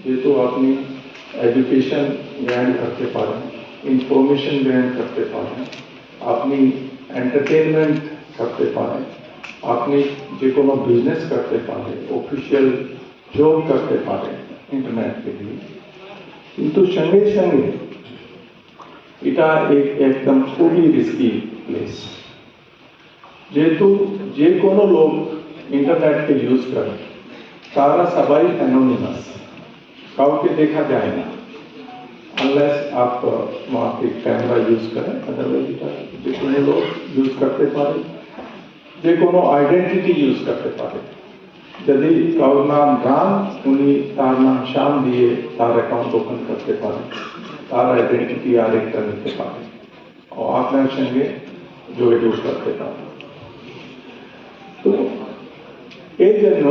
যেহেতু আপনি এডুকেশন গ্রহণ করতে পারেন, ইনফরমেশন গ্রহণ করতে পারেন, আপনি এন্টারটেনমেন্ট করতে পারেন, আপনি যে কোনো বিজনেস করতে পারেন, অফিসিয়াল জব করতে পারেন ইন্টারনেট के लिए। কিন্তু সঙ্গে সঙ্গে এটা একদম খুবই রিস্কি প্লেস, যেহেতু যে কোনো লোক ইন্টারনেটকে ইউজ করে তারা সবাই অ্যানোনিমাস, কাউকে দেখা যায় না अनलेस आप वहाँ पे कैमरा यूज करें, अदरवाइज যে কোনো লোক ইউজ করতে পারে, যে কোনো আইডেন্টিটি ইউজ করতে পারে। যদি কারোর নাম রাম, উনি তার নাম শ্যাম দিয়ে তার অ্যাকাউন্ট ওপেন করতে পারে, তার আইডেন্টিটি আরেকটা নিতে পারে ও আপনার সঙ্গে যোগাযোগ করতে পারে। তো এই জন্য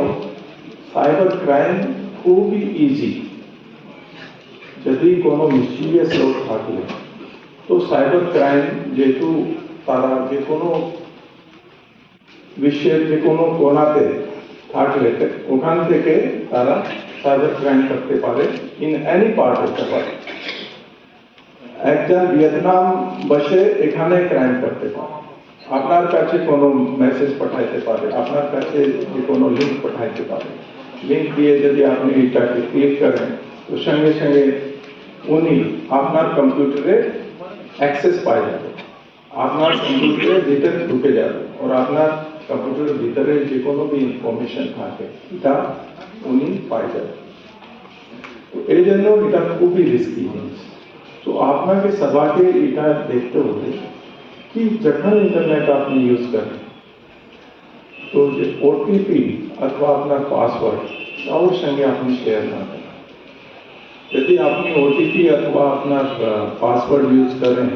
সাইবার ক্রাইম খুবই ইজি। যদি কোনো মিসচিভিয়াস লোক থাকলে তো সাইবার ক্রাইম যেহেতু তারা যে কোনো বিশ্বের যে কোনো কোণাতে থাকলে ওখান থেকে তারা সাইবার ক্রাইম করতে পারে in any part of the world. একজন ভিয়েতনাম বসে এখানে ক্রাইম করতে পারে, আপনার কাছে কোনো মেসেজ পাঠাইতে পারে, আপনার কাছে যে কোনো লিঙ্ক পাঠাইতে পারে, লিঙ্ক দিয়ে যদি আপনি এটাকে ক্লিক করেন তো সঙ্গে সঙ্গে উনি আপনার কম্পিউটারে অ্যাক্সেস পাই যাবে, আপনার কম্পিউটারের ভিতরে ঢুকে যাবে और আপনার কম্পিউটারের ভিতরে যে কোনো भी ইনফরমেশন থাকে এটা উনি পাই যাবে। তো এই জন্য এটা খুবই রিস্কি জিনিস। তো আপনাকে সবাইকে এটা দেখতে হবে कि যখন ইন্টারনেট আপনি ইউজ করেন তো যে ওটিপি অথবা আপনার পাসওয়ার্ড কারোর সঙ্গে আপনি শেয়ার না করেন। यदि আপনি ওটিপি অথবা আপনার পাসওয়ার্ড ইউজ করেন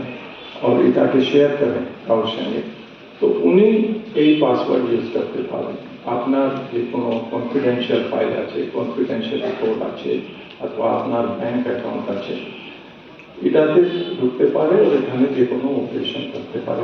और এটাকে শেয়ার করেন কারোর সঙ্গে তো উনি এই পাসওয়ার্ড ইউজ করতে পারেন, আপনার যে কোনো কনফিডেন্সিয়াল ফাইল আছে, কনফিডেন্সিয়াল রিপোর্ট আছে অথবা আপনার ব্যাংক অ্যাকাউন্ট আছে এটাতে ঢুকতে পারে और এখানে যে কোনো অপারেশন করতে পারে।